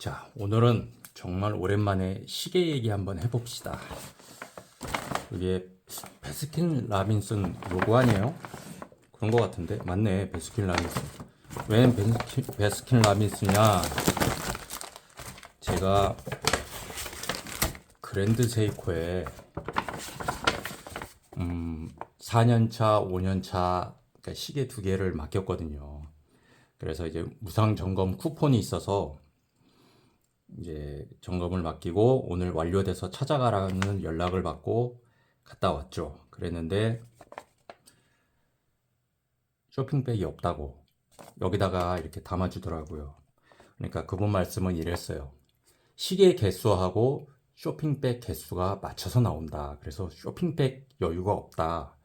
자, 오늘은 정말 오랜만에 시계 얘기 한번 해봅시다. 이게 베스킨 라빈슨 로고 아니에요? 그런 거 같은데 맞네. 베스킨 라빈슨. 왜 베스킨 라빈스냐? 제가 그랜드 세이코에 4년차, 5년차 시계 두 개를 맡겼거든요. 그래서 이제 무상 점검 쿠폰이 있어서 이제 점검을 맡기고 오늘 완료돼서 찾아가라는 연락을 받고 갔다 왔죠. 그랬는데 쇼핑백이 없다고 여기다가 이렇게 담아주더라고요. 그러니까 그분 말씀은 이랬어요. 시계 개수하고 쇼핑백 개수가 맞춰서 나온다. 그래서 쇼핑백 여유가 없다.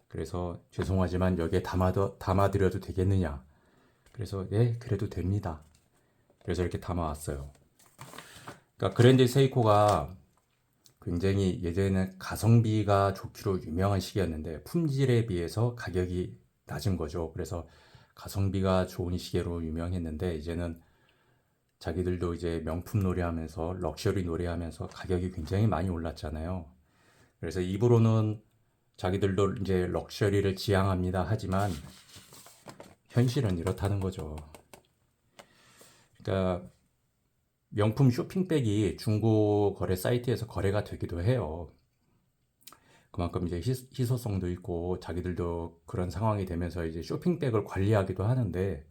그래서 죄송하지만 여기에 담아드려도 되겠느냐. 그래서 예, 그래도 됩니다. 그래서 이렇게 담아왔어요. 그러니까 그랜드 세이코가 굉장히 예전에는 가성비가 좋기로 유명한 시계였는데 품질에 비해서 가격이 낮은 거죠. 그래서 가성비가 좋은 시계로 유명했는데 이제는 자기들도 이제 명품 노래하면서 럭셔리 노래하면서 가격이 굉장히 많이 올랐잖아요. 그래서 입으로는 자기들도 이제 럭셔리를 지향합니다 하지만 현실은 이렇다는 거죠. 그러니까 명품 쇼핑백이 중고 거래 사이트에서 거래가 되기도 해요. 그만큼 이제 희소성도 있고 자기들도 그런 상황이 되면서 이제 쇼핑백을 관리하기도 하는데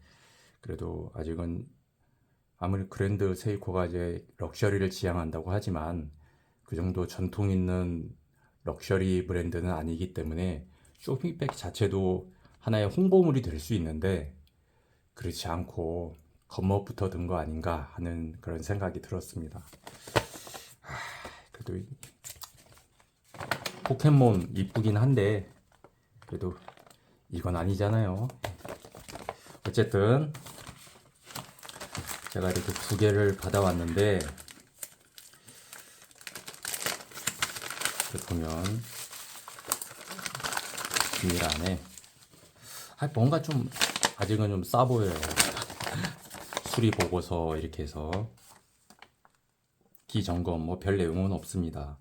그래도 아직은 아무리 그랜드 세이코가 이제 럭셔리를 지향한다고 하지만 그 정도 전통 있는 럭셔리 브랜드는 아니기 때문에 쇼핑백 자체도 하나의 홍보물이 될 수 있는데 그렇지 않고 겉멋부터 든 거 아닌가 하는 그런 생각이 들었습니다. 그래도 포켓몬 이쁘긴 한데 그래도 이건 아니잖아요. 어쨌든 제가 이렇게 두 개를 받아왔는데 이렇게 보면 비닐 안에 뭔가 좀 아직은 좀 싸 보여요. 수리 보고서 이렇게 해서 기점검 뭐 별 내용은 없습니다.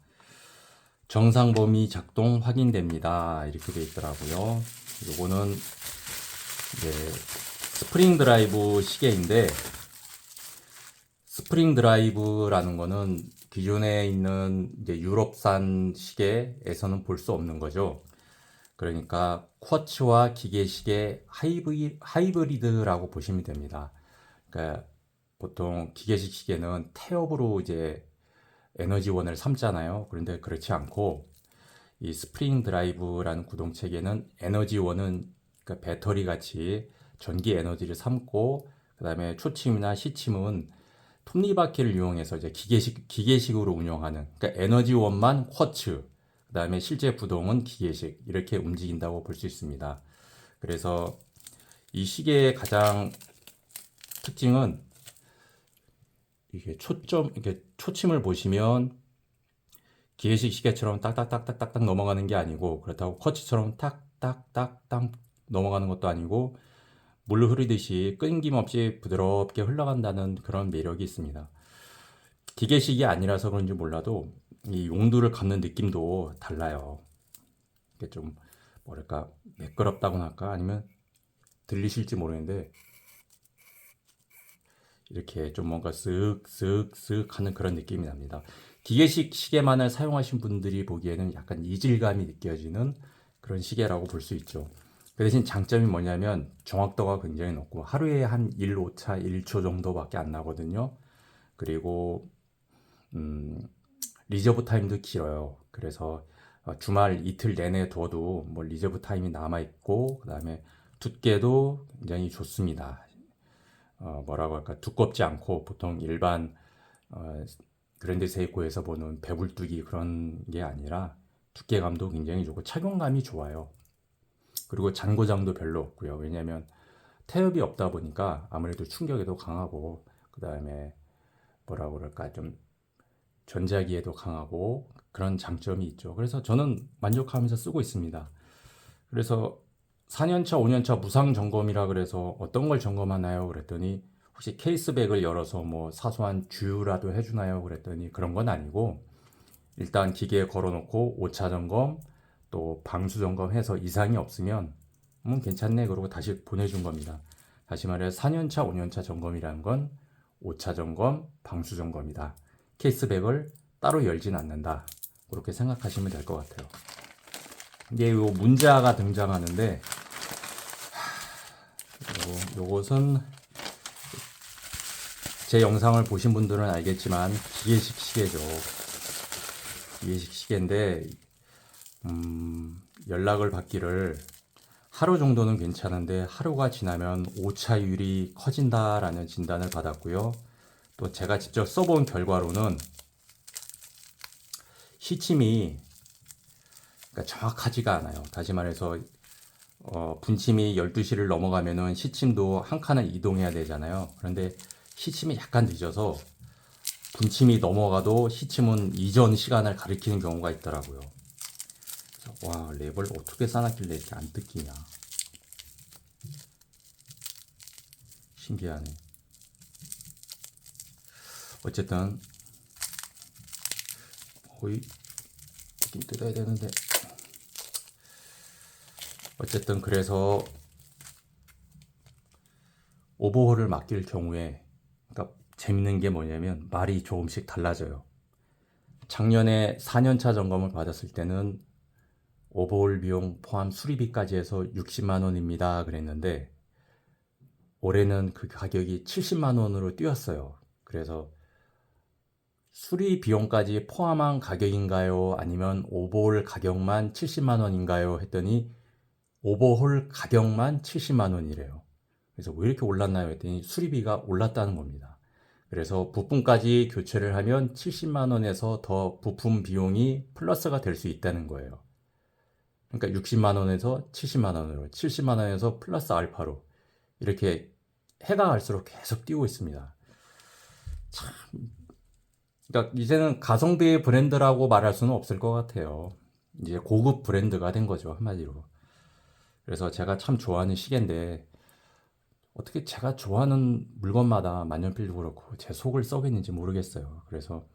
정상 범위 작동 확인됩니다. 이렇게 되어 있더라고요. 요거는 이제 스프링 드라이브 시계인데 스프링 드라이브라는 거는 기존에 있는 이제 유럽산 시계에서는 볼 수 없는 거죠. 그러니까 쿼츠와 기계식의 하이브리드라고 보시면 됩니다. 그러니까 보통 기계식 시계는 태엽으로 이제 에너지원을 삼잖아요. 그런데 그렇지 않고 이 스프링 드라이브라는 구동 체계는 에너지원은 그러니까 배터리 같이 전기 에너지를 삼고 그다음에 초침이나 시침은 톱니바퀴를 이용해서 이제 기계식으로 운영하는 그러니까 에너지원만 쿼츠 그다음에 실제 구동은 기계식 이렇게 움직인다고 볼 수 있습니다. 그래서 이 시계의 가장 특징은 이게 이게 초침을 보시면 기계식 시계처럼 딱딱딱딱딱 넘어가는 게 아니고 그렇다고 쿼츠처럼 딱딱딱딱 넘어가는 것도 아니고 물 흐르듯이 끊김없이 부드럽게 흘러간다는 그런 매력이 있습니다. 기계식이 아니라서 그런지 몰라도 이 용두를 감는 느낌도 달라요. 이게 좀 뭐랄까 매끄럽다고나 할까 아니면 들리실지 모르겠는데 이렇게 좀 뭔가 쓱쓱쓱 하는 그런 느낌이 납니다. 기계식 시계만을 사용하신 분들이 보기에는 약간 이질감이 느껴지는 그런 시계라고 볼 수 있죠. 그 대신 장점이 뭐냐면 정확도가 굉장히 높고 하루에 한 1오차 1초 정도밖에 안 나거든요. 그리고 리저브 타임도 길어요. 그래서 주말 이틀 내내 둬도 뭐 리저브 타임이 남아 있고 그다음에 두께도 굉장히 좋습니다. 뭐라고 할까 두껍지 않고 보통 일반 어, 그랜드 세이코에서 보는 배불뚝이 그런 게 아니라 두께감도 굉장히 좋고 착용감이 좋아요. 그리고 잔고장도 별로 없고요. 왜냐하면 태엽이 없다 보니까 아무래도 충격에도 강하고 그 다음에 뭐라고 그럴까 좀 전자기에도 강하고 그런 장점이 있죠. 그래서 저는 만족하면서 쓰고 있습니다. 그래서 4년차, 5년차 무상 점검이라 그래서 어떤 걸 점검하나요? 그랬더니 혹시 케이스백을 열어서 뭐 사소한 주유라도 해주나요? 그랬더니 그런 건 아니고 일단 기계에 걸어놓고 오차 점검 또 방수 점검해서 이상이 없으면 괜찮네 그러고 다시 보내준 겁니다. 다시 말해 4년차, 5년차 점검이라는 건 오차 점검, 방수 점검이다. 케이스백을 따로 열진 않는다. 그렇게 생각하시면 될 것 같아요. 이제 요 문자가 등장하는데 요것은 제 영상을 보신 분들은 알겠지만 기계식 시계죠. 기계식 시계인데 연락을 받기를 하루 정도는 괜찮은데 하루가 지나면 오차율이 커진다라는 진단을 받았고요. 또 제가 직접 써본 결과로는 시침이 그러니까 정확하지가 않아요. 다시 말해서 분침이 12시를 넘어가면은 시침도 한 칸을 이동해야 되잖아요. 그런데 시침이 약간 늦어서 분침이 넘어가도 시침은 이전 시간을 가리키는 경우가 있더라고요. 와, 랩을 어떻게 쌓았길래 이렇게 안 뜯기냐. 신기하네. 어쨌든 거의 뜯긴 뜯어야 되는데 어쨌든 그래서 오버홀을 맡길 경우에 그러니까 재밌는 게 뭐냐면 말이 조금씩 달라져요. 작년에 4년차 점검을 받았을 때는 오버홀 비용 포함 수리비까지 해서 60만 원입니다 그랬는데 올해는 그 가격이 70만 원으로 뛰었어요. 그래서 수리 비용까지 포함한 가격인가요? 아니면 오버홀 가격만 70만 원인가요? 했더니 오버홀 가격만 70만 원이래요. 그래서 왜 이렇게 올랐나요? 했더니 수리비가 올랐다는 겁니다. 그래서 부품까지 교체를 하면 70만 원에서 더 부품 비용이 플러스가 될 수 있다는 거예요. 그러니까 60만 원에서 70만 원으로, 70만 원에서 플러스 알파로 이렇게 해가 갈수록 계속 뛰고 있습니다. 참, 그러니까 이제는 가성비 브랜드라고 말할 수는 없을 것 같아요. 이제 고급 브랜드가 된 거죠, 한마디로. 그래서 제가 참 좋아하는 시계인데 어떻게 제가 좋아하는 물건마다 만년필도 그렇고 제 속을 썩였는지 모르겠어요. 그래서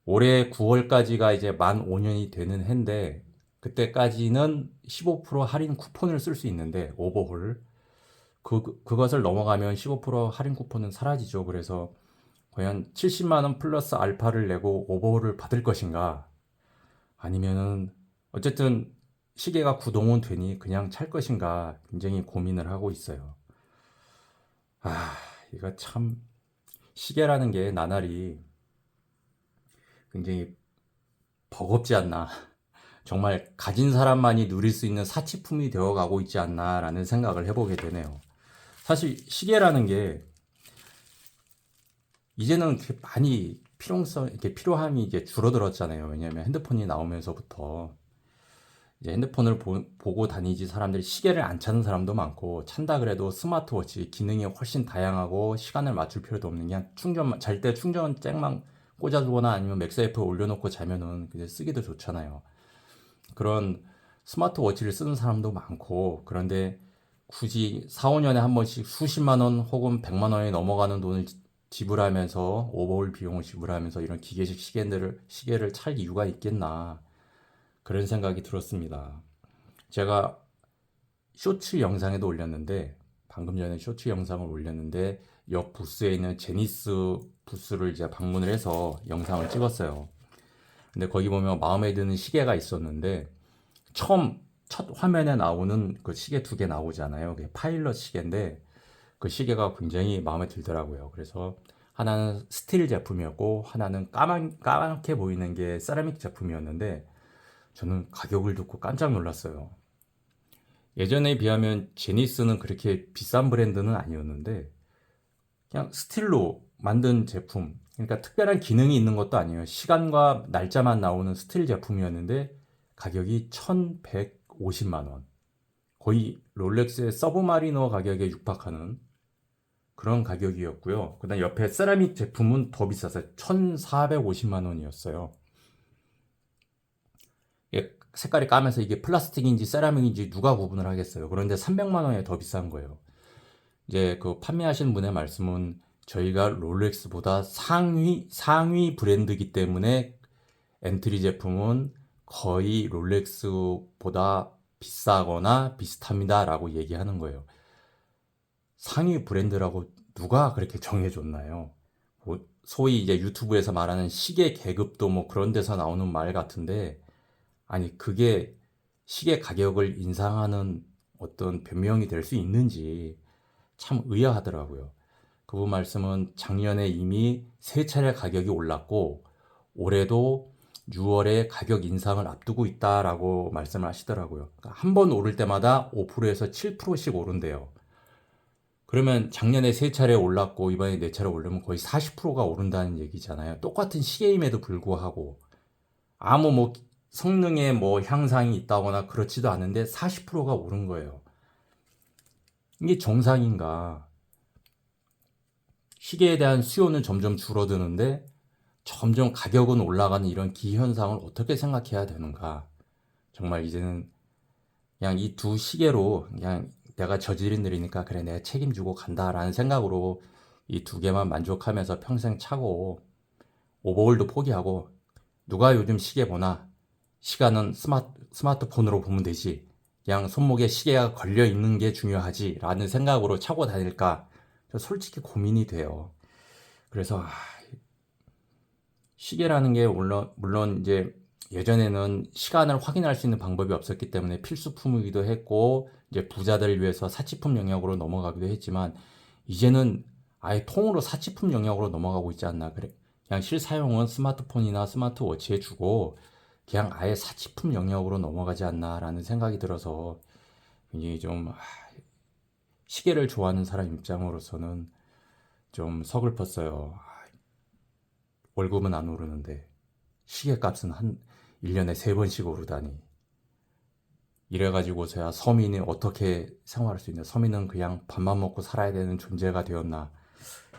올해 9월까지가 이제 만 5년이 되는 해인데 그때까지는 15% 할인 쿠폰을 쓸 수 있는데 오버홀 그것을 넘어가면 15% 할인 쿠폰은 사라지죠. 그래서 과연 70만 원 플러스 알파를 내고 오버홀을 받을 것인가? 아니면은 어쨌든 시계가 구동은 되니 그냥 찰 것인가 굉장히 고민을 하고 있어요. 아, 이거 참 시계라는 게 나날이 굉장히 버겁지 않나. 정말 가진 사람만이 누릴 수 있는 사치품이 되어가고 있지 않나라는 생각을 해보게 되네요. 사실 시계라는 게 이제는 이렇게 많이 이렇게 필요함이 이제 줄어들었잖아요. 왜냐하면 핸드폰이 나오면서부터 이제 핸드폰을 보고 다니지 사람들이 시계를 안 찾는 사람도 많고 찬다 그래도 스마트워치 기능이 훨씬 다양하고 시간을 맞출 필요도 없는 그냥 잘 때 충전 잭만 꽂아주거나 아니면 맥스앱에 올려놓고 자면은 그냥 쓰기도 좋잖아요. 그런 스마트워치를 쓰는 사람도 많고 그런데 굳이 4, 5년에 한 번씩 수십만 원 혹은 100만 원이 넘어가는 돈을 지불하면서 오버홀 비용을 지불하면서 이런 기계식 시계를 찰 이유가 있겠나 그런 생각이 들었습니다. 제가 쇼츠 영상에도 올렸는데 방금 전에 쇼츠 영상을 올렸는데 역 부스에 있는 제니스 부스를 이제 방문을 해서 영상을 찍었어요. 근데 거기 보면 마음에 드는 시계가 있었는데 첫 화면에 나오는 그 시계 두 개 나오잖아요. 그게 파일럿 시계인데 그 시계가 굉장히 마음에 들더라고요. 그래서 하나는 스틸 제품이었고 하나는 까맣게 보이는 게 세라믹 제품이었는데 저는 가격을 듣고 깜짝 놀랐어요. 예전에 비하면 제니스는 그렇게 비싼 브랜드는 아니었는데 그냥 스틸로 만든 제품 그러니까 특별한 기능이 있는 것도 아니에요. 시간과 날짜만 나오는 스틸 제품이었는데 가격이 1150만 원 거의 롤렉스의 서브마리너 가격에 육박하는 그런 가격이었고요. 그 다음 옆에 세라믹 제품은 더 비쌌어요. 1450만 원이었어요. 색깔이 까면서 이게 플라스틱인지 세라믹인지 누가 구분을 하겠어요. 그런데 300만 원에 더 비싼 거예요. 이제 그 판매하시는 분의 말씀은 저희가 롤렉스보다 상위 브랜드이기 때문에 엔트리 제품은 거의 롤렉스보다 비싸거나 비슷합니다라고 얘기하는 거예요. 상위 브랜드라고 누가 그렇게 정해줬나요? 뭐 소위 이제 유튜브에서 말하는 시계 계급도 뭐 그런 데서 나오는 말 같은데, 아니 그게 시계 가격을 인상하는 어떤 변명이 될 수 있는지 참 의아하더라고요. 그분 말씀은 작년에 이미 세 차례 가격이 올랐고 올해도 6월에 가격 인상을 앞두고 있다라고 말씀을 하시더라고요. 그러니까 한 번 오를 때마다 5%에서 7%씩 오른대요. 그러면 작년에 세 차례 올랐고 이번에 네 차례 오르면 거의 40%가 오른다는 얘기잖아요. 똑같은 시계임에도 불구하고 아무 뭐 성능에 뭐 향상이 있다거나 그렇지도 않은데 40%가 오른 거예요. 이게 정상인가? 시계에 대한 수요는 점점 줄어드는데 점점 가격은 올라가는 이런 기현상을 어떻게 생각해야 되는가? 정말 이제는 그냥 이 두 시계로 그냥 내가 저지른 일이니까 그래 내가 책임지고 간다라는 생각으로 이 두 개만 만족하면서 평생 차고 오버홀도 포기하고 누가 요즘 시계 보나? 시간은 스마트폰으로 보면 되지. 그냥 손목에 시계가 걸려 있는 게 중요하지 라는 생각으로 차고 다닐까? 솔직히 고민이 돼요. 그래서 시계라는 게 물론 이제 예전에는 시간을 확인할 수 있는 방법이 없었기 때문에 필수품이기도 했고 이제 부자들을 위해서 사치품 영역으로 넘어가기도 했지만 이제는 아예 통으로 사치품 영역으로 넘어가고 있지 않나. 그래 그냥 실사용은 스마트폰이나 스마트워치에 주고 그냥 아예 사치품 영역으로 넘어가지 않나라는 생각이 들어서 굉장히 좀 시계를 좋아하는 사람 입장으로서는 좀 서글펐어요. 월급은 안 오르는데 시계값은 한 1년에 3번씩 오르다니. 이래가지고서야 서민이 어떻게 생활할 수 있냐. 서민은 그냥 밥만 먹고 살아야 되는 존재가 되었나.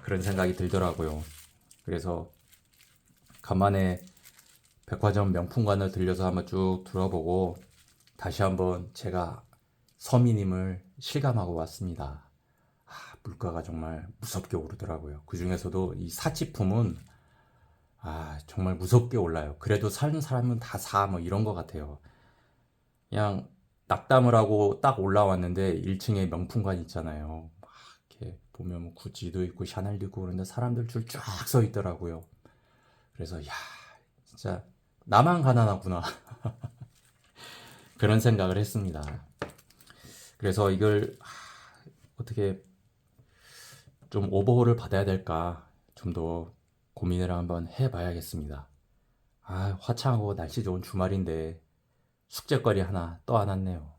그런 생각이 들더라고요. 그래서 간만에 백화점 명품관을 들려서 한번 쭉 둘러보고 다시 한번 제가 서민임을 실감하고 왔습니다. 물가가 정말 무섭게 오르더라고요. 그 중에서도 이 사치품은 정말 무섭게 올라요. 그래도 사는 사람은 다 사, 뭐 이런 것 같아요. 그냥 낙담을 하고 딱 올라왔는데 1층에 명품관 있잖아요. 막 이렇게 보면 뭐 구찌도 있고 샤넬도 있고 그런데 사람들 줄 쫙 서 있더라고요. 그래서 야, 진짜 나만 가난하구나. 그런 생각을 했습니다. 그래서 이걸 어떻게 좀 오버홀을 받아야 될까 좀 더 고민을 한번 해봐야겠습니다. 화창하고 날씨 좋은 주말인데 숙제거리 하나 또 안 왔네요.